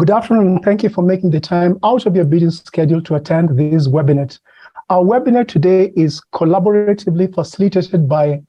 Good afternoon, and thank you for making the time out of your busy schedule to attend this webinar. Our webinar today is collaboratively facilitated by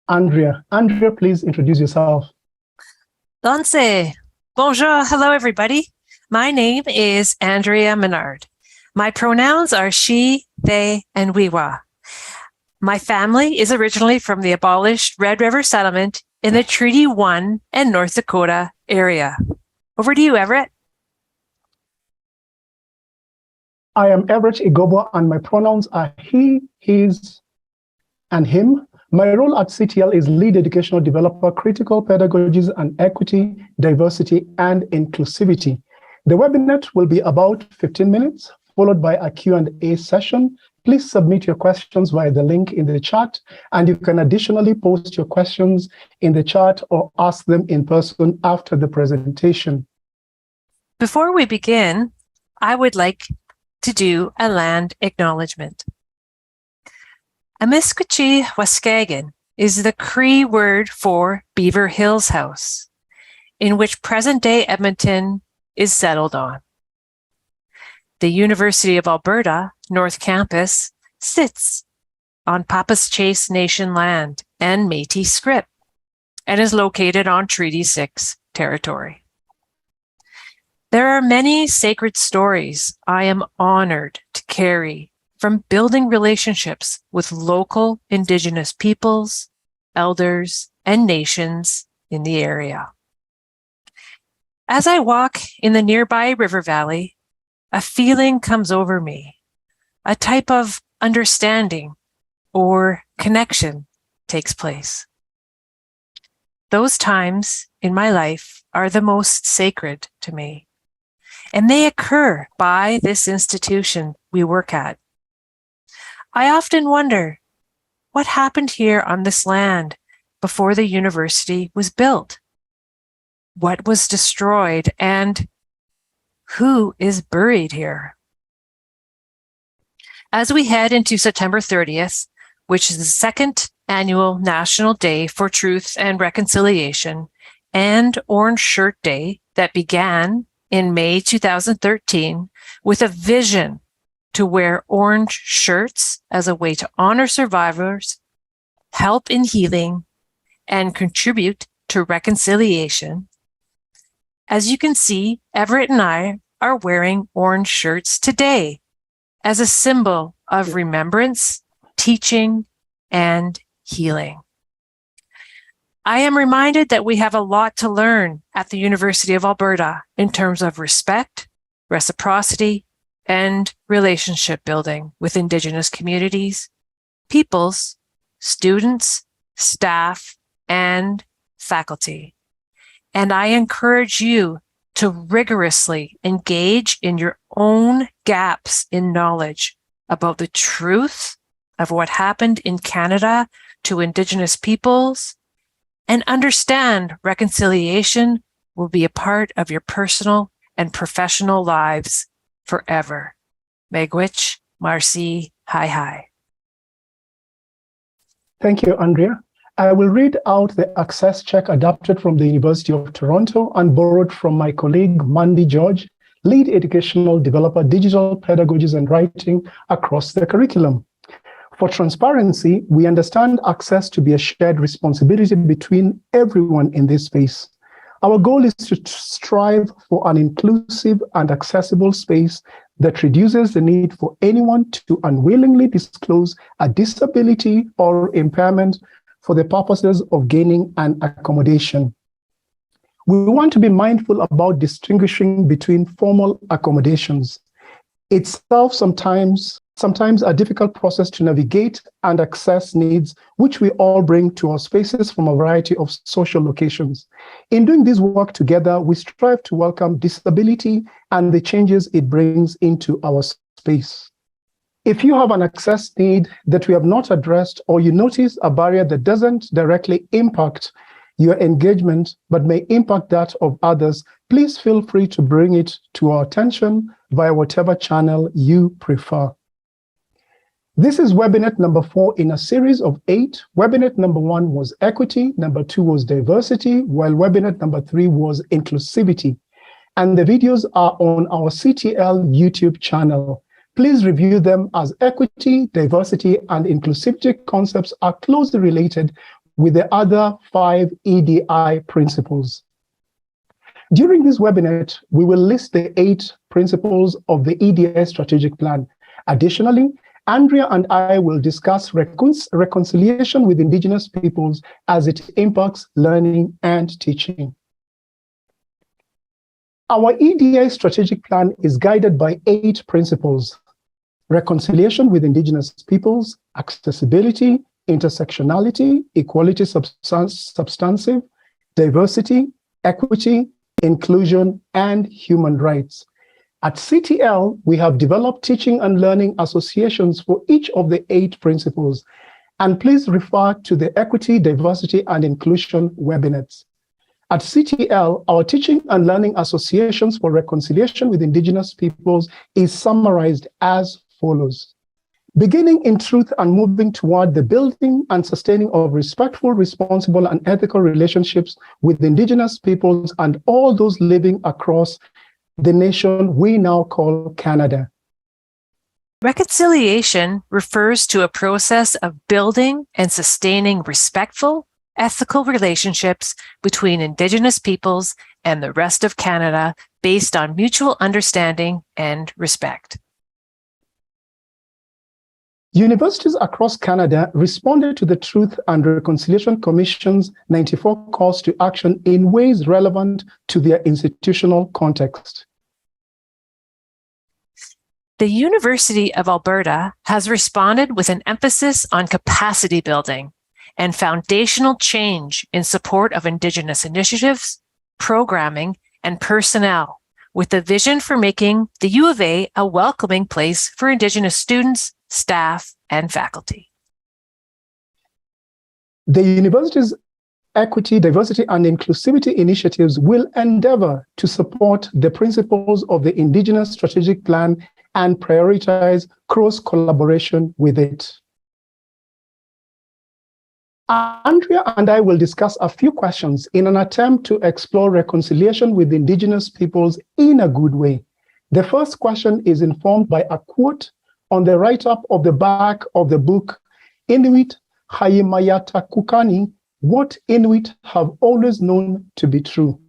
Andrea. Andrea, please introduce yourself. Bonjour, hello everybody. My name is Andrea Menard. My pronouns are she, they, and wewa. My family is originally from the abolished Red River settlement in the Treaty 1 and North Dakota area. Over to you, Everett. I am Everett Igobwa, and my pronouns are he, his, and him. My role at CTL is Lead Educational Developer, Critical Pedagogies and Equity, Diversity, and Inclusivity. The webinar will be about 15 minutes, followed by a Q&A session. Please submit your questions via the link in the chat, and you can additionally post your questions in the chat or ask them in person after the presentation. Before we begin, I would like to do a land acknowledgement. Amiskwachi Waskagan is the Cree word for Beaver Hills House, in which present-day Edmonton is settled on. The University of Alberta North Campus sits on Papas-Chase Nation land and Métis script and is located on Treaty 6 territory. There are many sacred stories I am honored to carry from building relationships with local Indigenous peoples, elders, and nations in the area. As I walk in the nearby river valley, a feeling comes over me, a type of understanding or connection takes place. Those times in my life are the most sacred to me, and they occur by this institution we work at. I often wonder what happened here on this land before the university was built? What was destroyed, and who is buried here? As we head into September 30th, which is the second annual National Day for Truth and Reconciliation and Orange Shirt Day that began in May 2013 with a vision to wear orange shirts as a way to honor survivors, help in healing, and contribute to reconciliation. As you can see, Everett and I are wearing orange shirts today as a symbol of remembrance, teaching, and healing. I am reminded that we have a lot to learn at the University of Alberta in terms of respect, reciprocity, and relationship building with Indigenous communities, peoples, students, staff, and faculty. And I encourage you to rigorously engage in your own gaps in knowledge about the truth of what happened in Canada to Indigenous peoples, and understand reconciliation will be a part of your personal and professional lives forever. Megwich, Marcy, hi. Thank you, Andrea. I will read out the access check adapted from the University of Toronto and borrowed from my colleague, Mandy George, Lead Educational Developer, Digital Pedagogies and Writing across the curriculum. For transparency, we understand access to be a shared responsibility between everyone in this space. Our goal is to strive for an inclusive and accessible space that reduces the need for anyone to unwillingly disclose a disability or impairment for the purposes of gaining an accommodation. We want to be mindful about distinguishing between formal accommodations. Itself sometimes a difficult process to navigate and access needs, which we all bring to our spaces from a variety of social locations. In doing this work together, we strive to welcome disability and the changes it brings into our space. If you have an access need that we have not addressed, or you notice a barrier that doesn't directly impact your engagement, but may impact that of others, please feel free to bring it to our attention via whatever channel you prefer. This is webinar number 4 in a series of 8. Webinar number 1 was equity, number 2 was diversity, while webinar number 3 was inclusivity. and the videos are on our CTL YouTube channel. Please review them, as equity, diversity, and inclusivity concepts are closely related with the other 5 EDI principles. During this webinar, we will list the 8 principles of the EDI strategic plan. Additionally, Andrea and I will discuss reconciliation with Indigenous peoples as it impacts learning and teaching. Our EDI strategic plan is guided by 8 principles: reconciliation with Indigenous peoples, accessibility, intersectionality, equality substantive, diversity, equity, inclusion, and human rights. At CTL, we have developed teaching and learning associations for each of the 8 principles, and please refer to the equity, diversity, and inclusion webinettes. At CTL, our teaching and learning associations for reconciliation with Indigenous peoples is summarized as follows. Beginning in truth and moving toward the building and sustaining of respectful, responsible, and ethical relationships with Indigenous peoples and all those living across the nation we now call Canada. Reconciliation refers to a process of building and sustaining respectful, ethical relationships between Indigenous peoples and the rest of Canada based on mutual understanding and respect. Universities across Canada responded to the Truth and Reconciliation Commission's 94 calls to action in ways relevant to their institutional context. The University of Alberta has responded with an emphasis on capacity building and foundational change in support of Indigenous initiatives, programming, and personnel, with a vision for making the U of A a welcoming place for Indigenous students, staff, and faculty. The university's equity, diversity, and inclusivity initiatives will endeavor to support the principles of the Indigenous Strategic Plan and prioritize cross-collaboration with it. Andrea and I will discuss a few questions in an attempt to explore reconciliation with Indigenous peoples in a good way. The first question is informed by a quote on the write-up of the back of the book, Inuit Hayimayata Kukani, What Inuit Have Always Known to Be True.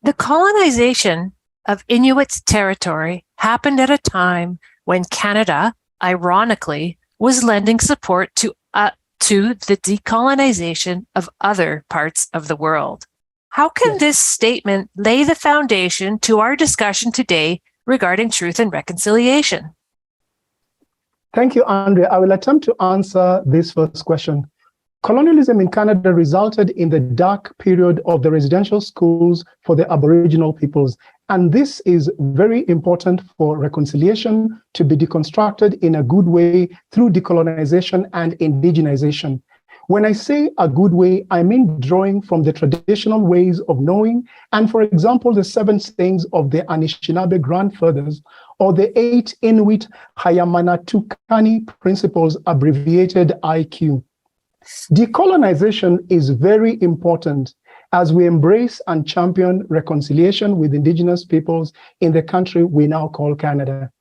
The colonization of Inuit territory happened at a time when Canada, ironically, was lending support to the decolonization of other parts of the world. How can this statement lay the foundation to our discussion today regarding truth and reconciliation? Thank you, Andrea. I will attempt to answer this first question. Colonialism in Canada resulted in the dark period of the residential schools for the Aboriginal peoples, and this is very important for reconciliation to be deconstructed in a good way through decolonization and indigenization. When I say a good way, I mean drawing from the traditional ways of knowing, and for example, the 7 sayings of the Anishinaabe grandfathers, or the 8 Inuit Hayamanatukani principles, abbreviated IQ. Decolonization is very important as we embrace and champion reconciliation with Indigenous peoples in the country we now call Canada.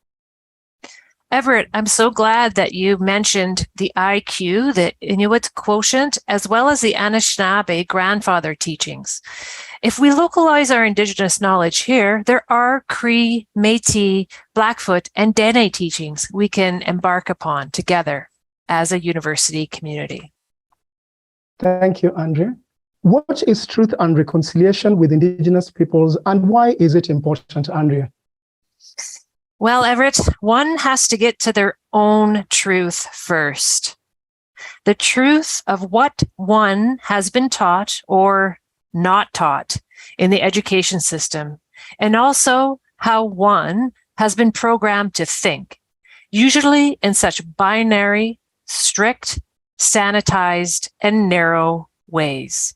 Everett, I'm so glad that you mentioned the IQ, the Inuit quotient, as well as the Anishinaabe grandfather teachings. If we localize our Indigenous knowledge here, there are Cree, Métis, Blackfoot, and Dene teachings we can embark upon together as a university community. Thank you, Andrea. What is truth and reconciliation with Indigenous peoples, and why is it important, Andrea? Well, Everett, one has to get to their own truth first. The truth of what one has been taught or not taught in the education system, and also how one has been programmed to think, usually in such binary, strict, sanitized, and narrow ways.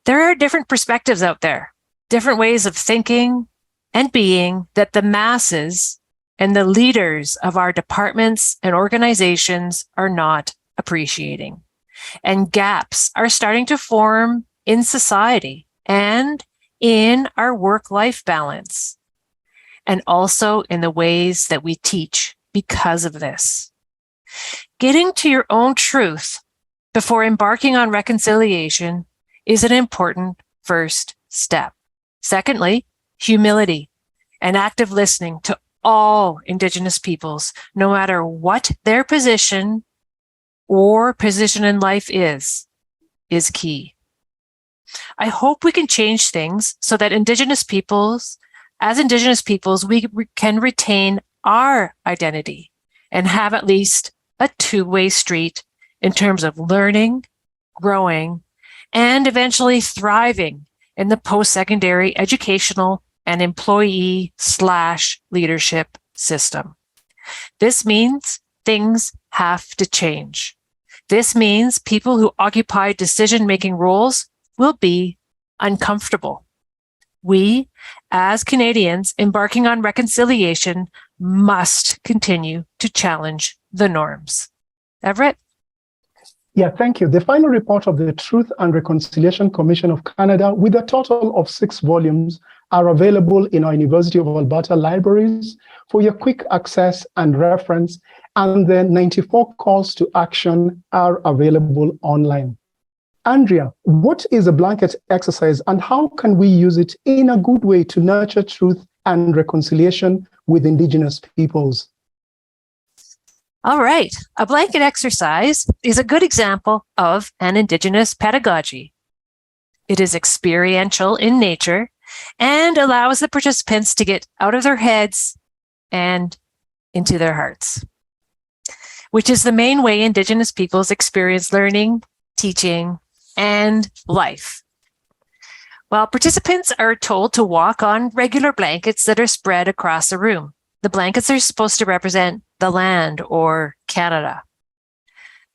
There are different perspectives out there, different ways of thinking and being that the masses and the leaders of our departments and organizations are not appreciating. And gaps are starting to form in society and in our work-life balance, and also in the ways that we teach because of this. Getting to your own truth before embarking on reconciliation is an important first step. Secondly, humility and active listening to all Indigenous peoples, no matter what their position or position in life is key. I hope we can change things so that Indigenous peoples, we can retain our identity and have at least a two-way street in terms of learning, growing, and eventually thriving in the post-secondary educational and employee/leadership system. This means things have to change. This means people who occupy decision-making roles will be uncomfortable. We, as Canadians embarking on reconciliation, must continue to challenge the norms. Everett? Yeah, thank you. The final report of the Truth and Reconciliation Commission of Canada, with a total of 6 volumes, are available in our University of Alberta libraries for your quick access and reference, and the 94 calls to action are available online. Andrea, what is a blanket exercise and how can we use it in a good way to nurture truth and reconciliation with Indigenous peoples? All right. A blanket exercise is a good example of an Indigenous pedagogy. It is experiential in nature and allows the participants to get out of their heads and into their hearts, which is the main way Indigenous peoples experience learning, teaching, and life. While participants are told to walk on regular blankets that are spread across the room. The blankets are supposed to represent the land or Canada.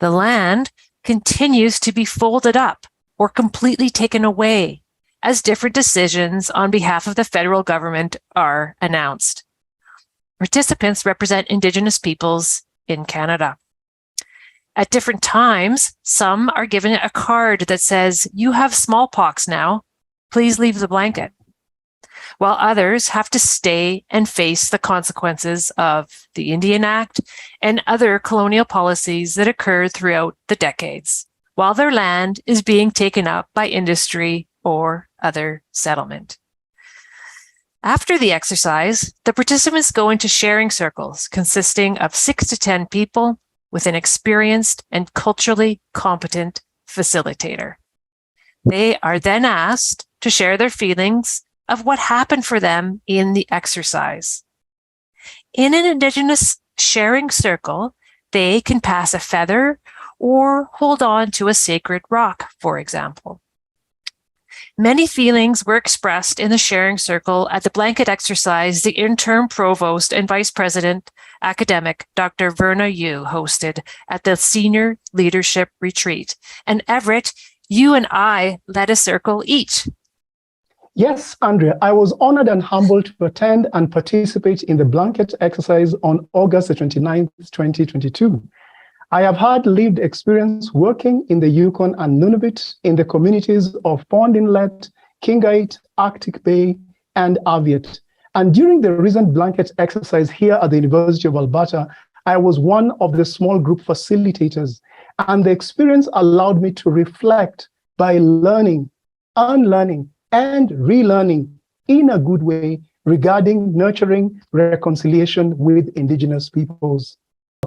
The land continues to be folded up or completely taken away as different decisions on behalf of the federal government are announced. Participants represent Indigenous peoples in Canada. At different times, some are given a card that says, "You have smallpox now, please leave the blanket," while others have to stay and face the consequences of the Indian Act and other colonial policies that occurred throughout the decades, while their land is being taken up by industry or other settlement. After the exercise, the participants go into sharing circles consisting of 6 to 10 people with an experienced and culturally competent facilitator. They are then asked to share their feelings of what happened for them in the exercise. In an Indigenous sharing circle, they can pass a feather or hold on to a sacred rock, for example. Many feelings were expressed in the sharing circle at the blanket exercise the interim provost and vice president academic Dr. Verna Yu hosted at the Senior Leadership Retreat. And Everett, you and I led a circle each. Yes, Andrea, I was honored and humbled to attend and participate in the blanket exercise on August 29th, 2022. I have had lived experience working in the Yukon and Nunavut in the communities of Pond Inlet, Kingite, Arctic Bay, and Aviat. And during the recent blanket exercise here at the University of Alberta, I was one of the small group facilitators, and the experience allowed me to reflect by learning, unlearning, and relearning in a good way regarding nurturing reconciliation with Indigenous peoples.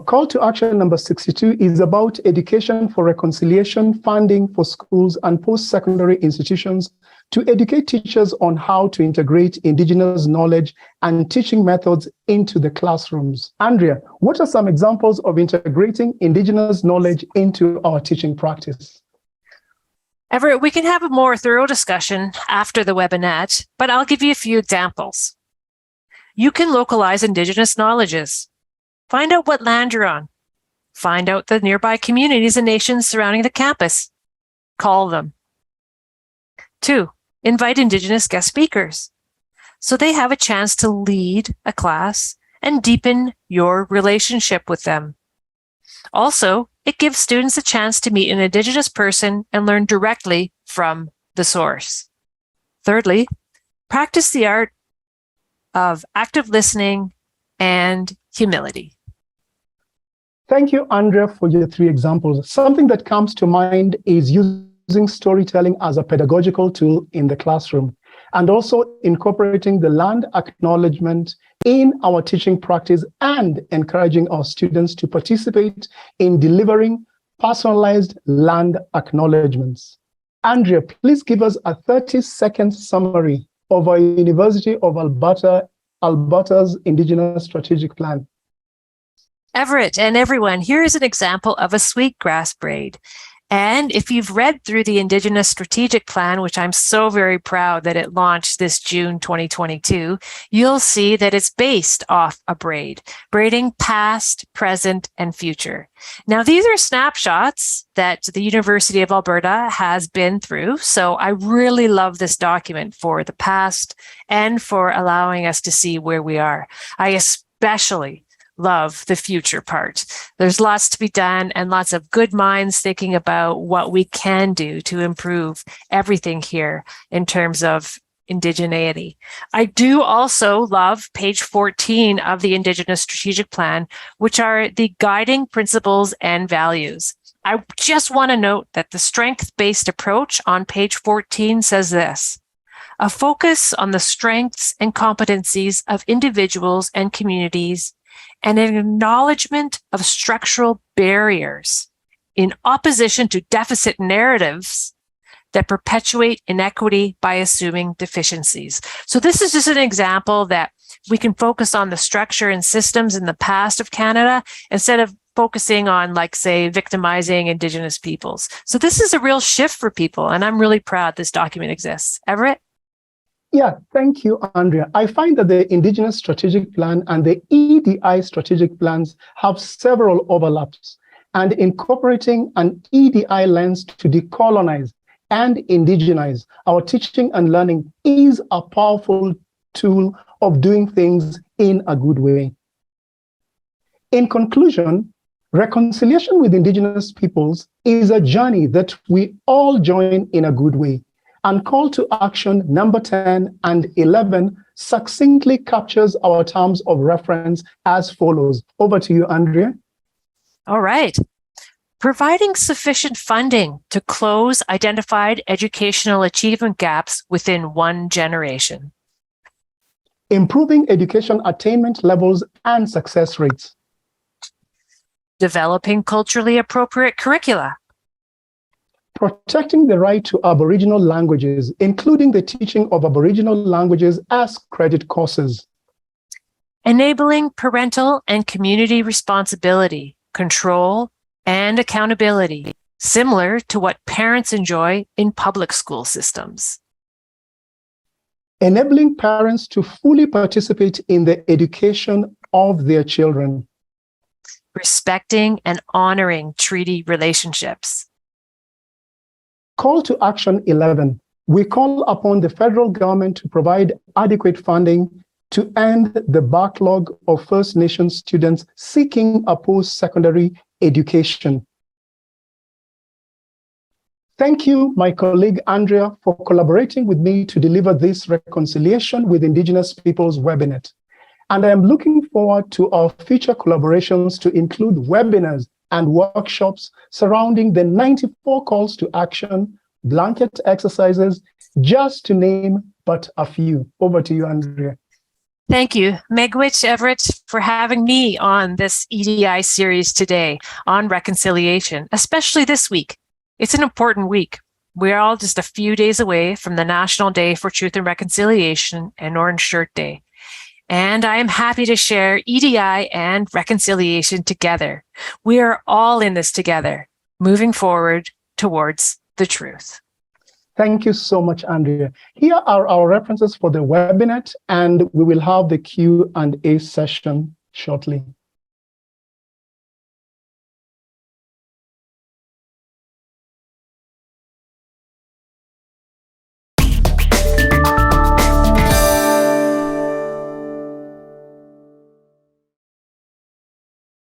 Call to action number 62 is about education for reconciliation funding for schools and post-secondary institutions to educate teachers on how to integrate Indigenous knowledge and teaching methods into the classrooms. Andrea, what are some examples of integrating Indigenous knowledge into our teaching practice? Everett, we can have a more thorough discussion after the webinette, but I'll give you a few examples. You can localize Indigenous knowledges. Find out what land you're on. Find out the nearby communities and nations surrounding the campus. Call them. 2, invite Indigenous guest speakers so they have a chance to lead a class and deepen your relationship with them. Also, it gives students a chance to meet an Indigenous person and learn directly from the source. Thirdly, Practice the art of active listening and humility. Thank you, Andrea, for your 3 examples. Something that comes to mind is using storytelling as a pedagogical tool in the classroom, and also incorporating the land acknowledgement in our teaching practice and encouraging our students to participate in delivering personalized land acknowledgements. Andrea, please give us a 30-second summary of our University of Alberta's Indigenous Strategic Plan. Everett and everyone, here is an example of a sweetgrass braid. And if you've read through the Indigenous Strategic Plan, which I'm so very proud that it launched this June 2022, you'll see that it's based off a braid, braiding past, present, and future. Now, these are snapshots that the University of Alberta has been through. So I really love this document for the past and for allowing us to see where we are. I especially love the future part. There's lots to be done and lots of good minds thinking about what we can do to improve everything here in terms of indigeneity. I do also love page 14 of the Indigenous Strategic Plan, which are the guiding principles and values. I just want to note that the strength-based approach on page 14 says this: a focus on the strengths and competencies of individuals and communities, and an acknowledgement of structural barriers in opposition to deficit narratives that perpetuate inequity by assuming deficiencies. So this is just an example that we can focus on the structure and systems in the past of Canada instead of focusing on, like, say, victimizing Indigenous peoples. So this is a real shift for people, and I'm really proud this document exists. Everett? Yeah, thank you, Andrea. I find that the Indigenous Strategic Plan and the EDI strategic plans have several overlaps, and incorporating an EDI lens to decolonize and indigenize our teaching and learning is a powerful tool of doing things in a good way. In conclusion, reconciliation with Indigenous peoples is a journey that we all join in a good way. And call to action number 10 and 11 succinctly captures our terms of reference as follows. Over to you, Andrea. All right. Providing sufficient funding to close identified educational achievement gaps within one generation. Improving education attainment levels and success rates. Developing culturally appropriate curricula. Protecting the right to Aboriginal languages, including the teaching of Aboriginal languages as credit courses. Enabling parental and community responsibility, control, and accountability, similar to what parents enjoy in public school systems. Enabling parents to fully participate in the education of their children. Respecting and honoring treaty relationships. Call to action 11. We call upon the federal government to provide adequate funding to end the backlog of First Nations students seeking a post-secondary education. Thank you, my colleague Andrea, for collaborating with me to deliver this Reconciliation with Indigenous Peoples webinet. And I am looking forward to our future collaborations to include webinars and workshops surrounding the 94 calls to action, blanket exercises, just to name but a few. Over to you, Andrea. Thank you, Megwich Everett, for having me on this EDI series today on reconciliation, especially this week. It's an important week. We're all just a few days away from the National Day for Truth and Reconciliation and Orange Shirt Day. And I am happy to share EDI and reconciliation together. We are all in this together, moving forward towards the truth. Thank you so much, Andrea. Here are our references for the webinet, and we will have the Q&A session shortly.